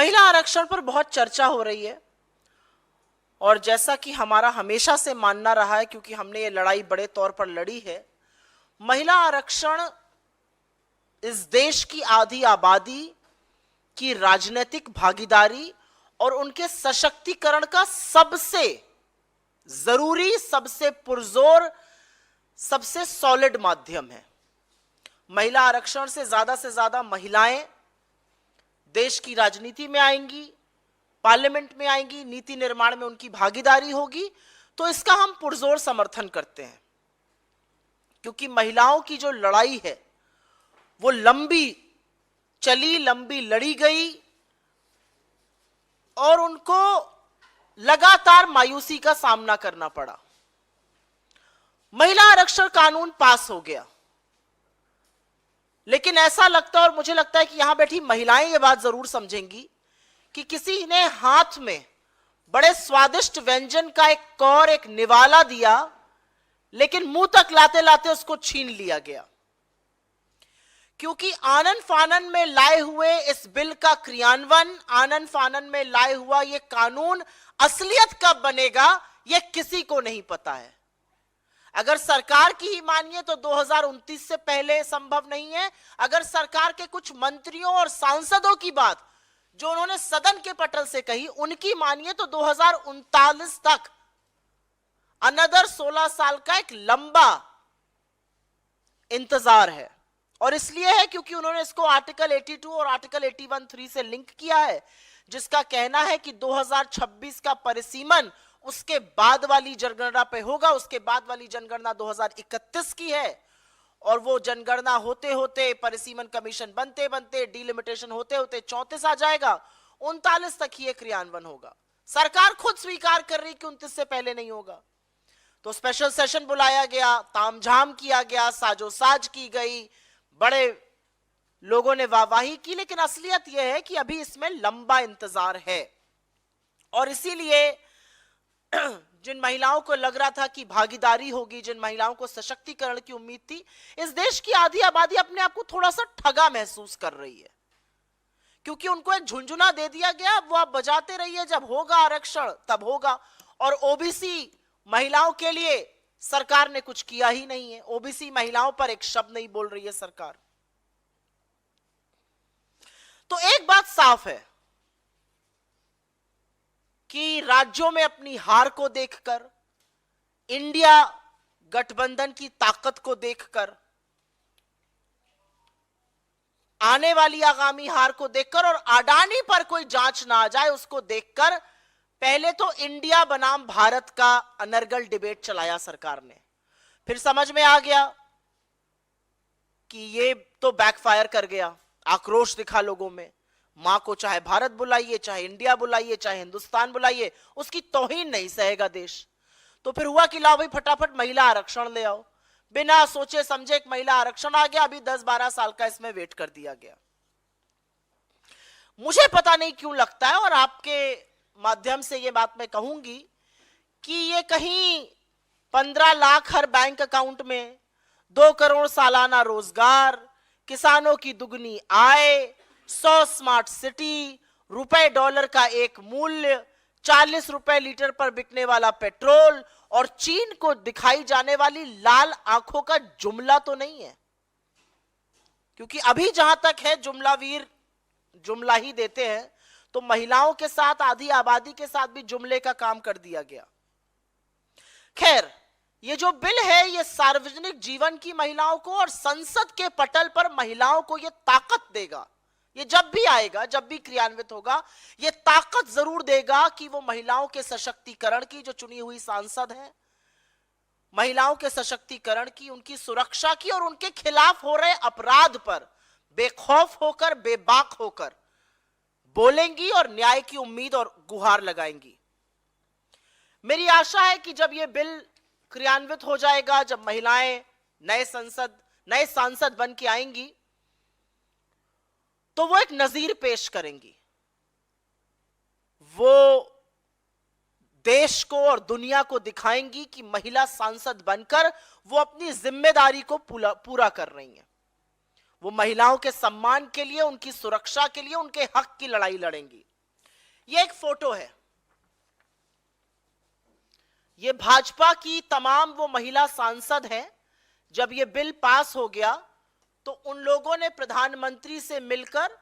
महिला आरक्षण पर बहुत चर्चा हो रही है और जैसा कि हमारा हमेशा से मानना रहा है, क्योंकि हमने ये लड़ाई बड़े तौर पर लड़ी है, महिला आरक्षण इस देश की आधी आबादी की राजनीतिक भागीदारी और उनके सशक्तिकरण का सबसे जरूरी, सबसे पुरजोर, सबसे सॉलिड माध्यम है। महिला आरक्षण से ज्यादा महिलाएं देश की राजनीति में आएंगी, पार्लियामेंट में आएंगी, नीति निर्माण में उनकी भागीदारी होगी, तो इसका हम पुरजोर समर्थन करते हैं। क्योंकि महिलाओं की जो लड़ाई है वो लंबी चली, लंबी लड़ी गई और उनको लगातार मायूसी का सामना करना पड़ा। महिला आरक्षण कानून पास हो गया, लेकिन ऐसा लगता है और मुझे लगता है कि यहां बैठी महिलाएं ये बात जरूर समझेंगी कि किसी ने हाथ में बड़े स्वादिष्ट व्यंजन का एक कौर, एक निवाला दिया, लेकिन मुंह तक लाते लाते उसको छीन लिया गया। क्योंकि आनन फानन में लाए हुए इस बिल का क्रियान्वयन, आनन फानन में लाए हुआ यह कानून असलियत कब बनेगा यह किसी को नहीं पता है। अगर सरकार की ही मानिए तो 2029 से पहले संभव नहीं है। अगर सरकार के कुछ मंत्रियों और सांसदों की बात जो उन्होंने सदन के पटल से कही उनकी मानिए तो 2039 तक, अनदर 16 साल का एक लंबा इंतजार है। और इसलिए है क्योंकि उन्होंने इसको आर्टिकल 82 और आर्टिकल 81(3) से लिंक किया है, जिसका कहना है कि 2026 का परिसीमन उसके बाद वाली जनगणना पे होगा। उसके बाद वाली जनगणना 2031 की है और वो जनगणना होते होते, परिसीमन कमीशन बनते बनते, डिलिमिटेशन होते होते 34 आ जाएगा, 39 तक ही क्रियान्वयन होगा। सरकार खुद स्वीकार कर रही कि 29 से पहले नहीं होगा। तो स्पेशल सेशन बुलाया गया, तामझाम किया गया, साजोसाज की गई, बड़े लोगों ने वाहवाही की, लेकिन असलियत यह है कि अभी इसमें लंबा इंतजार है। और इसीलिए जिन महिलाओं को लग रहा था कि भागीदारी होगी, जिन महिलाओं को सशक्तिकरण की उम्मीद थी, इस देश की आधी आबादी अपने आप को थोड़ा सा ठगा महसूस कर रही है। क्योंकि उनको एक झुंझुना दे दिया गया, वो आप बजाते रहिए, जब होगा आरक्षण तब होगा। और ओबीसी महिलाओं के लिए सरकार ने कुछ किया ही नहीं है। ओबीसी महिलाओं पर एक शब्द नहीं बोल रही है सरकार। तो एक बात साफ है कि राज्यों में अपनी हार को देखकर, इंडिया गठबंधन की ताकत को देखकर, आने वाली आगामी हार को देखकर और अडानी पर कोई जांच ना आ जाए उसको देखकर, पहले तो इंडिया बनाम भारत का अनर्गल डिबेट चलाया सरकार ने। फिर समझ में आ गया कि ये तो बैकफायर कर गया, आक्रोश दिखा लोगों में। मां को चाहे भारत बुलाइए, चाहे इंडिया बुलाइए, चाहे हिंदुस्तान बुलाइए, उसकी तौहीन नहीं सहेगा देश। तो फिर हुआ कि लाओ भाई फटाफट महिला आरक्षण ले आओ। बिना सोचे समझे एक महिला आरक्षण आ गया, अभी 10-12 साल का इसमें वेट कर दिया गया। मुझे पता नहीं क्यों लगता है, और आपके माध्यम से ये बात मैं कहूंगी कि ये कहीं 15 लाख हर बैंक अकाउंट में, 2 करोड़ सालाना रोजगार, किसानों की दुगनी आय, 100 स्मार्ट सिटी, रुपए डॉलर का एक मूल्य, 40 रुपए लीटर पर बिकने वाला पेट्रोल और चीन को दिखाई जाने वाली लाल आंखों का जुमला तो नहीं है। क्योंकि अभी जहां तक है जुमलावीर जुमला ही देते हैं, तो महिलाओं के साथ, आधी आबादी के साथ भी जुमले का काम कर दिया गया। खैर, ये जो बिल है ये सार्वजनिक जीवन की महिलाओं को और संसद के पटल पर महिलाओं को ये ताकत देगा। ये जब भी आएगा, जब भी क्रियान्वित होगा, ये ताकत जरूर देगा कि वो महिलाओं के सशक्तिकरण की, जो चुनी हुई सांसद हैं, महिलाओं के सशक्तिकरण की, उनकी सुरक्षा की और उनके खिलाफ हो रहे अपराध पर बेखौफ होकर, बेबाक होकर बोलेंगी और न्याय की उम्मीद और गुहार लगाएंगी। मेरी आशा है कि जब यह बिल क्रियान्वित हो जाएगा, जब महिलाएं नए सांसद बन के आएंगी, तो वो एक नजीर पेश करेंगी। वो देश को और दुनिया को दिखाएंगी कि महिला सांसद बनकर वो अपनी जिम्मेदारी को पूरा कर रही हैं। वो महिलाओं के सम्मान के लिए, उनकी सुरक्षा के लिए, उनके हक की लड़ाई लड़ेंगी। ये एक फोटो है, ये भाजपा की तमाम वो महिला सांसद हैं। जब ये बिल पास हो गया तो उन लोगों ने प्रधानमंत्री से मिलकर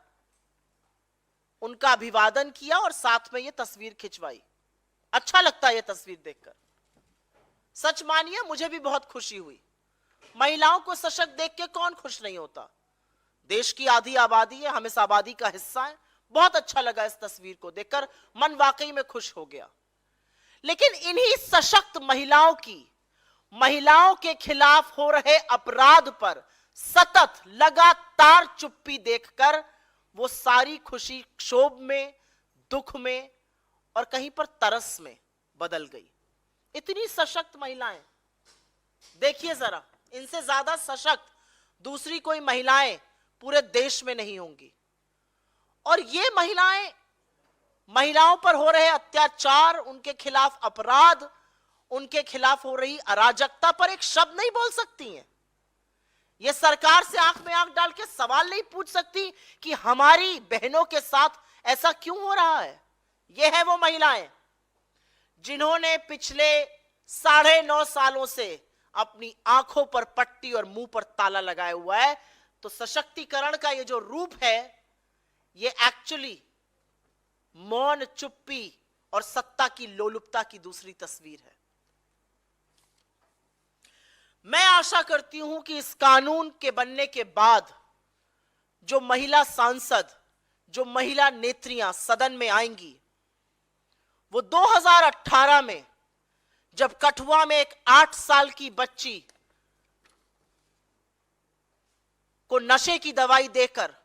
उनका अभिवादन किया और साथ में ये तस्वीर खिंचवाई। अच्छा लगता है ये तस्वीर देखकर, सच मानिए मुझे भी बहुत खुशी हुई। महिलाओं को सशक्त देख के कौन खुश नहीं होता। देश की आधी आबादी है, हम इस आबादी का हिस्सा है। बहुत अच्छा लगा इस तस्वीर को देखकर, मन वाकई में खुश हो गया। लेकिन इन्हीं सशक्त महिलाओं के खिलाफ हो रहे अपराध पर सतत लगातार चुप्पी देखकर वो सारी खुशी क्षोभ में, दुख में और कहीं पर तरस में बदल गई। इतनी सशक्त महिलाएं, देखिए जरा, इनसे ज्यादा सशक्त दूसरी कोई महिलाएं पूरे देश में नहीं होंगी। और ये महिलाओं पर हो रहे अत्याचार, उनके खिलाफ अपराध, उनके खिलाफ हो रही अराजकता पर एक शब्द नहीं बोल सकती हैं। ये सरकार से आंख में आंख डाल के सवाल नहीं पूछ सकती कि हमारी बहनों के साथ ऐसा क्यों हो रहा है। ये है वो महिलाएं जिन्होंने पिछले 9.5 सालों से अपनी आंखों पर पट्टी और मुंह पर ताला लगाया हुआ है। तो सशक्तिकरण का ये जो रूप है, ये एक्चुअली मौन, चुप्पी और सत्ता की लोलुपता की दूसरी तस्वीर है। मैं आशा करती हूं कि इस कानून के बनने के बाद जो महिला सांसद, जो महिला नेत्रियां सदन में आएंगी, वो 2018 में जब कठुआ में एक 8 साल की बच्ची को नशे की दवाई देकर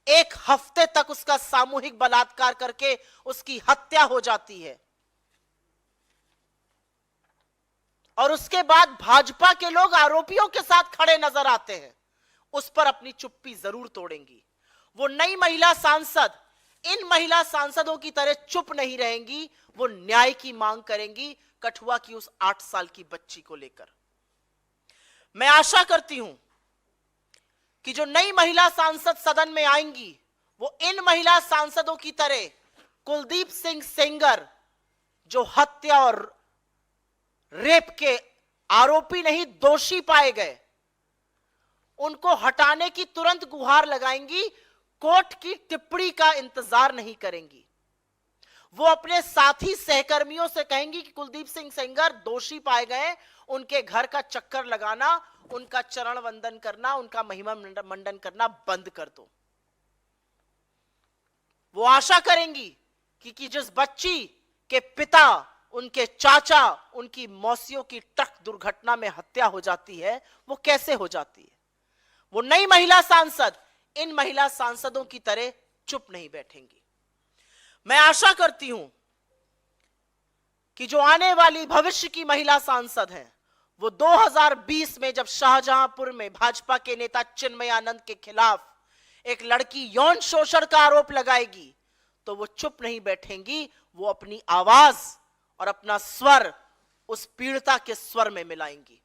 1 हफ्ते तक उसका सामूहिक बलात्कार करके उसकी हत्या हो जाती है, और उसके बाद भाजपा के लोग आरोपियों के साथ खड़े नजर आते हैं, उस पर अपनी चुप्पी जरूर तोड़ेंगी। वो नई महिला सांसद इन महिला सांसदों की तरह चुप नहीं रहेंगी, वो न्याय की मांग करेंगी कठुआ की उस 8 साल की बच्ची को लेकर। मैं आशा करती हूं कि जो नई महिला सांसद सदन में आएंगी वो इन महिला सांसदों की तरह कुलदीप सिंह सेंगर, जो हत्या और रेप के आरोपी नहीं दोषी पाए गए, उनको हटाने की तुरंत गुहार लगाएंगी, कोर्ट की टिप्पणी का इंतजार नहीं करेंगी। वो अपने साथी सहकर्मियों से कहेंगी कि कुलदीप सिंह सेंगर दोषी पाए गए, उनके घर का चक्कर लगाना, उनका चरण वंदन करना, उनका महिमा मंडन करना बंद कर दो। वो आशा करेंगी कि जिस बच्ची के पिता, उनके चाचा, उनकी मौसियों की ट्रक दुर्घटना में हत्या हो जाती है, वो कैसे हो जाती है। वो नई महिला सांसद इन महिला सांसदों की तरह चुप नहीं बैठेंगी। मैं आशा करती हूं कि जो आने वाली भविष्य की महिला सांसद हैं, वो 2020 में जब शाहजहांपुर में भाजपा के नेता चिन्मय आनंद के खिलाफ एक लड़की यौन शोषण का आरोप लगाएगी, तो वो चुप नहीं बैठेंगी, वो अपनी आवाज और अपना स्वर उस पीड़िता के स्वर में मिलाएंगी।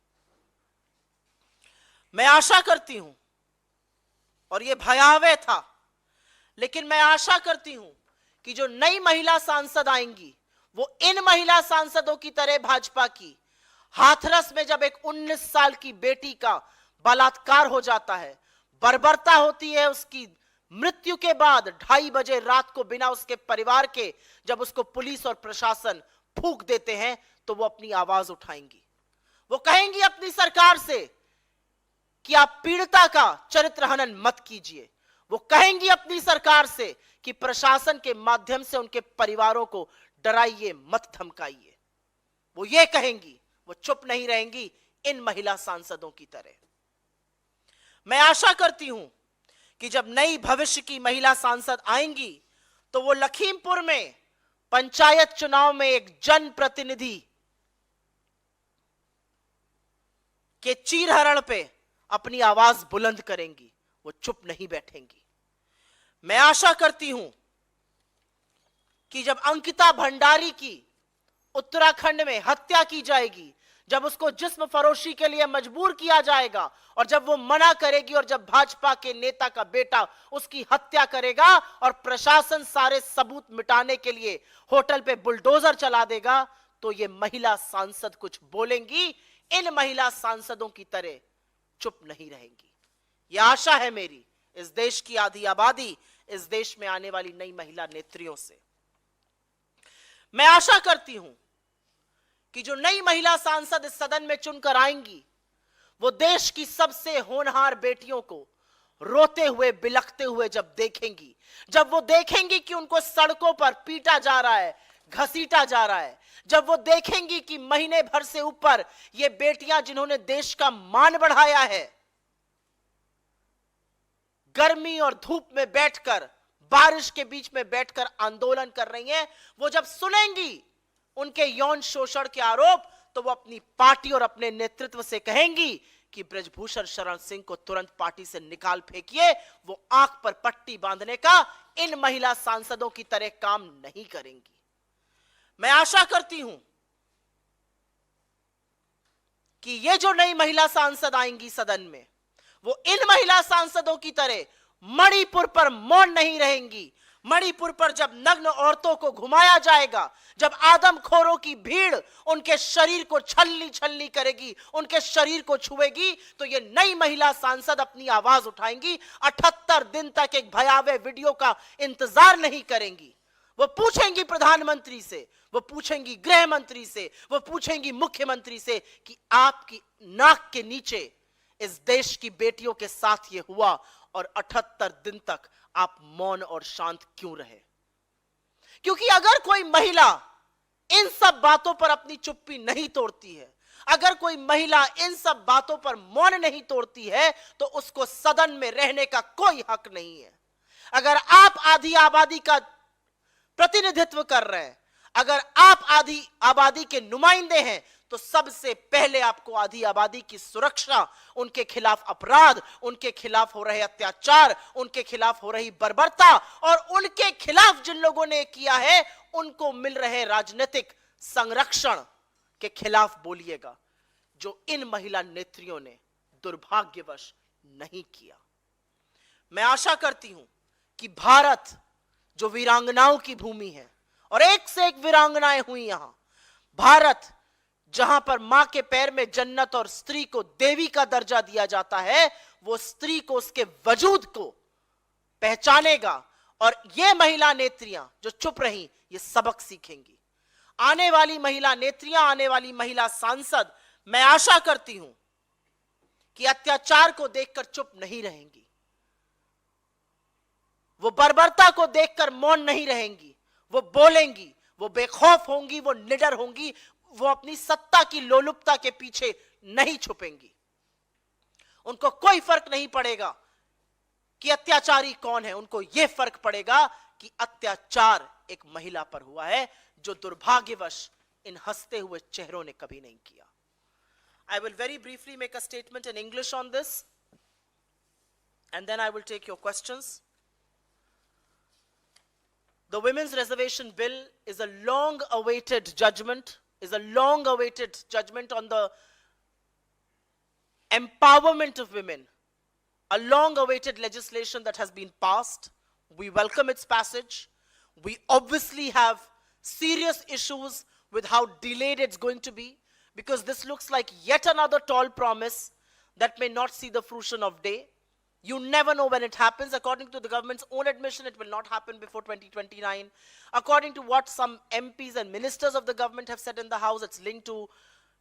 मैं आशा करती हूं, और यह भयावह था, लेकिन मैं आशा करती हूं कि जो नई महिला सांसद आएंगी वो इन महिला सांसदों की तरह भाजपा की हाथरस में जब एक 19 साल की बेटी का बलात्कार हो जाता है, बर्बरता होती है, उसकी मृत्यु के बाद 2:30 बजे रात को बिना उसके परिवार के जब उसको पुलिस और प्रशासन फूंक देते हैं, तो वो अपनी आवाज उठाएंगी। वो कहेंगी अपनी सरकार से कि आप पीड़िता का चरित्र हनन मत कीजिए। वो कहेंगी अपनी सरकार से कि प्रशासन के माध्यम से उनके परिवारों को डराइए मत, धमकाइए। वो ये कहेंगी, वो चुप नहीं रहेंगी इन महिला सांसदों की तरह। मैं आशा करती हूं कि जब नई भविष्य की महिला सांसद आएंगी तो वो लखीमपुर में पंचायत चुनाव में एक जनप्रतिनिधि के चीरहरण पे अपनी आवाज बुलंद करेंगी, वो चुप नहीं बैठेंगी। मैं आशा करती हूं कि जब अंकिता भंडारी की उत्तराखंड में हत्या की जाएगी, जब उसको जिस्म फरोशी के लिए मजबूर किया जाएगा और जब वो मना करेगी और जब भाजपा के नेता का बेटा उसकी हत्या करेगा और प्रशासन सारे सबूत मिटाने के लिए होटल पे बुलडोजर चला देगा, तो ये महिला सांसद कुछ बोलेंगी, इन महिला सांसदों की तरह चुप नहीं रहेंगी। यह आशा है मेरी इस देश की आधी आबादी, इस देश में आने वाली नई महिला नेत्रियों से। मैं आशा करती हूं कि जो नई महिला सांसद इस सदन में चुनकर आएंगी, वो देश की सबसे होनहार बेटियों को रोते हुए बिलखते हुए जब देखेंगी, जब वो देखेंगी कि उनको सड़कों पर पीटा जा रहा है, घसीटा जा रहा है, जब वो देखेंगी कि महीने भर से ऊपर ये बेटियां जिन्होंने देश का मान बढ़ाया है, गर्मी और धूप में बैठकर, बारिश के बीच में बैठकर आंदोलन कर रही हैं, वो जब सुनेंगी उनके यौन शोषण के आरोप, तो वो अपनी पार्टी और अपने नेतृत्व से कहेंगी कि बृजभूषण शरण सिंह को तुरंत पार्टी से निकाल फेंकिए। वो आंख पर पट्टी बांधने का इन महिला सांसदों की तरह काम नहीं करेंगी। मैं आशा करती हूं कि ये जो नई महिला सांसद आएंगी सदन में, वो इन महिला सांसदों की तरह मणिपुर पर मौन नहीं रहेंगी। मणिपुर पर जब नग्न औरतों को घुमाया जाएगा, जब आदमखोरों की भीड़ उनके शरीर को छलनी छलनी करेगी, उनके शरीर को छुएगी, तो ये नई महिला सांसद अपनी आवाज उठाएंगी। 78 दिन तक एक भयावह वीडियो का इंतजार नहीं करेंगी। वो पूछेंगी प्रधानमंत्री से, वो पूछेंगी गृह मंत्री से, वो पूछेंगी मुख्यमंत्री से कि आपकी नाक के नीचे इस देश की बेटियों के साथ ये हुआ और 78 दिन तक आप मौन और शांत क्यों रहे? क्योंकि अगर कोई महिला इन सब बातों पर अपनी चुप्पी नहीं तोड़ती है, अगर कोई महिला इन सब बातों पर मौन नहीं तोड़ती है, तो उसको सदन में रहने का कोई हक नहीं है। अगर आप आधी आबादी का प्रतिनिधित्व कर रहे हैं, अगर आप आधी आबादी के नुमाइंदे हैं, तो सबसे पहले आपको आधी आबादी की सुरक्षा, उनके खिलाफ अपराध, उनके खिलाफ हो रहे अत्याचार, उनके खिलाफ हो रही बर्बरता और उनके खिलाफ जिन लोगों ने किया है उनको मिल रहे राजनीतिक संरक्षण के खिलाफ बोलिएगा, जो इन महिला नेत्रियों ने दुर्भाग्यवश नहीं किया। मैं आशा करती हूं कि भारत जो वीरांगनाओं की भूमि है और एक से एक वीरांगनाएं हुई यहां, भारत जहां पर मां के पैर में जन्नत और स्त्री को देवी का दर्जा दिया जाता है, वो स्त्री को, उसके वजूद को पहचानेगा और ये महिला नेत्रियां जो चुप रही, ये सबक सीखेंगी। आने वाली महिला नेत्रियां, आने वाली महिला सांसद, मैं आशा करती हूं कि अत्याचार को देखकर चुप नहीं रहेंगी, वो बर्बरता को देखकर मौन नहीं रहेंगी, वो बोलेंगी, वो बेखौफ होंगी, वो निडर होंगी, वो अपनी सत्ता की लोलुपता के पीछे नहीं छुपेंगी। उनको कोई फर्क नहीं पड़ेगा कि अत्याचारी कौन है, उनको यह फर्क पड़ेगा कि अत्याचार एक महिला पर हुआ है जो दुर्भाग्यवश इन हंसते हुए चेहरों ने कभी नहीं किया। I will very briefly make a statement in English on this and then I will take your questions. The Women's Reservation Bill is a long-awaited judgment, on the empowerment of women, a long-awaited legislation that has been passed. We welcome its passage. We obviously have serious issues with how delayed it's going to be, because this looks like yet another tall promise that may not see the fruition of day. You never know when it happens. According to the government's own admission, it will not happen before 2029. According to what some MPs and ministers of the government have said in the House, it's linked to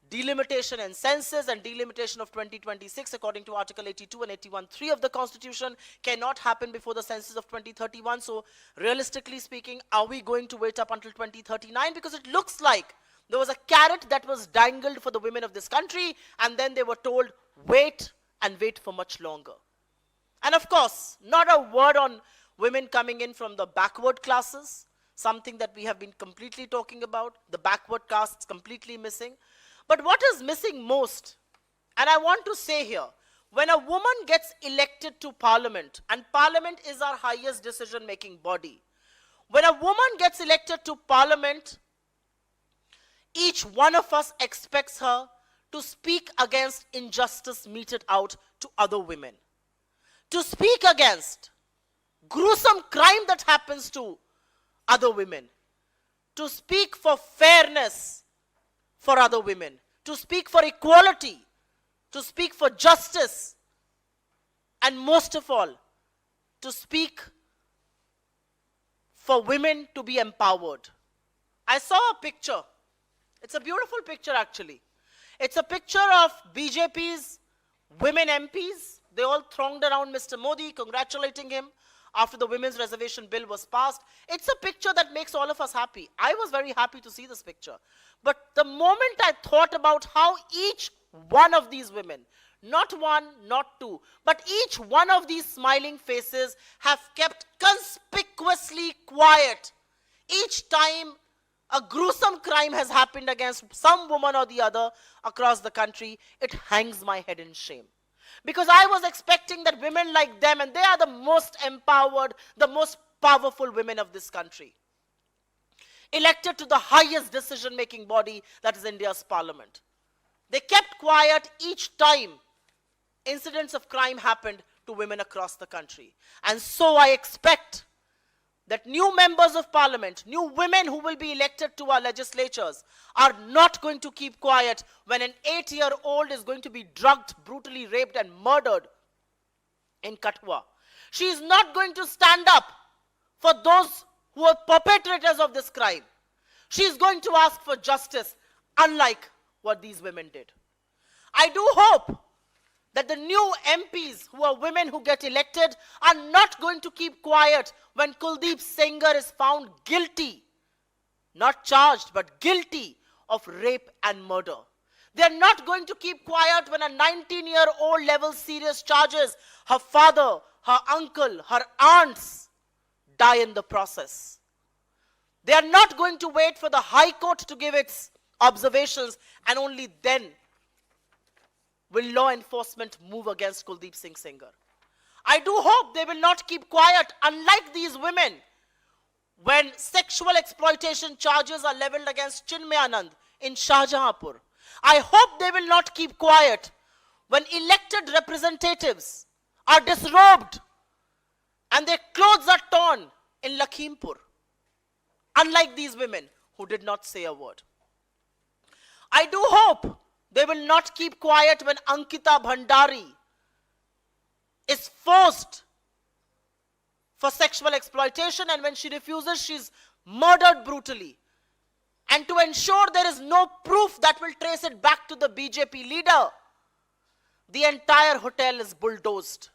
delimitation and census, and delimitation of 2026, according to Article 82 and 81(3) of the Constitution, cannot happen before the census of 2031. So realistically speaking, are we going to wait up until 2039? Because it looks like there was a carrot that was dangled for the women of this country, and then they were told, wait and wait for much longer. And of course, not a word on women coming in from the backward classes, something that we have been completely talking about, the backward castes completely missing. But what is missing most, and I want to say here, when a woman gets elected to parliament, and parliament is our highest decision-making body, when a woman gets elected to parliament, each one of us expects her to speak against injustice meted out to other women, to speak against gruesome crime that happens to other women, to speak for fairness for other women, to speak for equality, to speak for justice, and most of all, to speak for women to be empowered. I saw a picture. It's a beautiful picture, actually. It's a picture of BJP's women MPs. They all thronged around Mr. Modi, congratulating him after the Women's Reservation Bill was passed. It's a picture that makes all of us happy. I was very happy to see this picture. But the moment I thought about how each one of these women, not one, not two, but each one of these smiling faces have kept conspicuously quiet each time a gruesome crime has happened against some woman or the other across the country, it hangs my head in shame. Because I was expecting that women like them, and they are the most empowered, the most powerful women of this country, elected to the highest decision-making body, that is India's parliament. They kept quiet each time incidents of crime happened to women across the country. And so I expect that new members of parliament, new women who will be elected to our legislatures, are not going to keep quiet when an 8-year-old is going to be drugged, brutally raped and murdered in Kathua. She is not going to stand up for those who are perpetrators of this crime. She is going to ask for justice, unlike what these women did. I do hope that the new MPs, who are women who get elected, are not going to keep quiet when Kuldeep Sengar is found guilty, not charged, but guilty of rape and murder. They're not going to keep quiet when a 19-year-old level serious charges, her father, her uncle, her aunts die in the process. They are not going to wait for the High Court to give its observations, and only then will law enforcement move against Kuldeep Singh Sengar. I do hope they will not keep quiet, unlike these women, when sexual exploitation charges are leveled against Chinmay Anand in Shahjahanpur. I hope they will not keep quiet when elected representatives are disrobed and their clothes are torn in Lakhimpur, unlike these women who did not say a word. I do hope they will not keep quiet when Ankita Bhandari is forced for sexual exploitation, and when she refuses, she's murdered brutally. And to ensure there is no proof that will trace it back to the BJP leader, the entire hotel is bulldozed.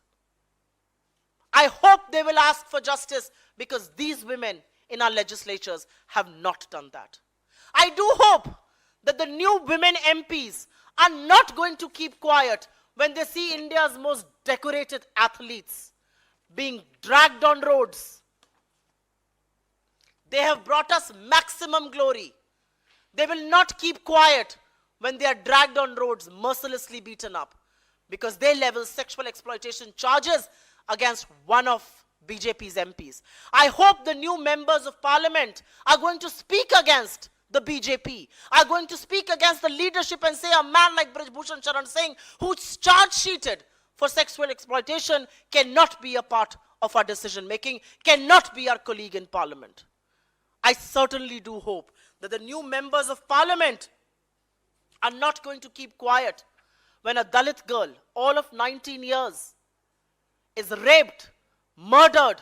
I hope they will ask for justice, because these women in our legislatures have not done that. I do hope that the new women MPs are not going to keep quiet when they see India's most decorated athletes being dragged on roads. They have brought us maximum glory. They will not keep quiet when they are dragged on roads, mercilessly beaten up, because they level sexual exploitation charges against one of BJP's MPs. I hope the new members of parliament are going to speak against the BJP, are going to speak against the leadership and say a man like Brij Bhushan Sharan Singh, who's charge-sheeted for sexual exploitation, cannot be a part of our decision-making, cannot be our colleague in parliament. I certainly do hope that the new members of parliament are not going to keep quiet when a Dalit girl, all of 19 years, is raped, murdered,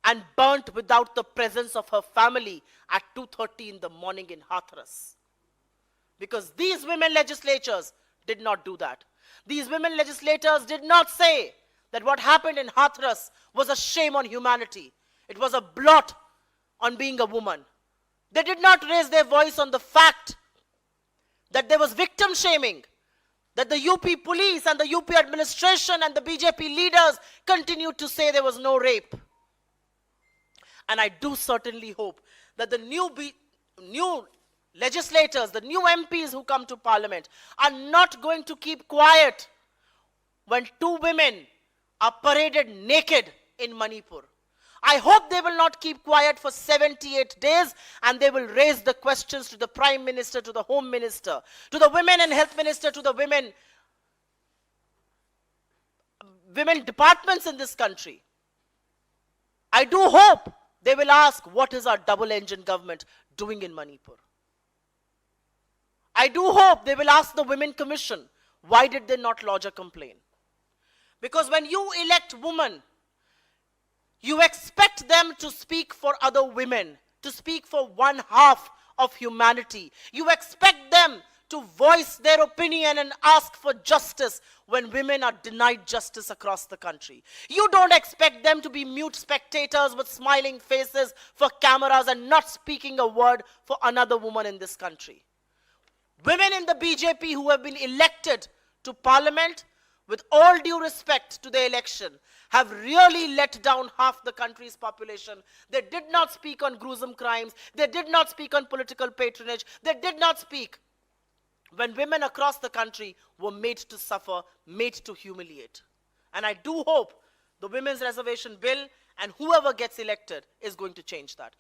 and burnt without the presence of her family at 2:30 in the morning in Hathras. Because these women legislators did not do that. These women legislators did not say that what happened in Hathras was a shame on humanity. It was a blot on being a woman. They did not raise their voice on the fact that there was victim shaming, that the UP police and the UP administration and the BJP leaders continued to say there was no rape. And I do certainly hope that the new legislators, the new MPs who come to parliament, are not going to keep quiet when two women are paraded naked in Manipur. I hope they will not keep quiet for 78 days and they will raise the questions to the Prime Minister, to the Home Minister, to the Women and Health Minister, to the women departments in this country. I do hope they will ask, what is our double-engine government doing in Manipur? I do hope they will ask the Women Commission, why did they not lodge a complaint? Because when you elect women, you expect them to speak for other women, to speak for one half of humanity. You expect them to voice their opinion and ask for justice when women are denied justice across the country. You don't expect them to be mute spectators with smiling faces for cameras and not speaking a word for another woman in this country. Women in the BJP who have been elected to parliament, with all due respect to the election, have really let down half the country's population. They did not speak on gruesome crimes. They did not speak on political patronage. They did not speak when women across the country were made to suffer, made to humiliate. And I do hope the Women's Reservation Bill and whoever gets elected is going to change that.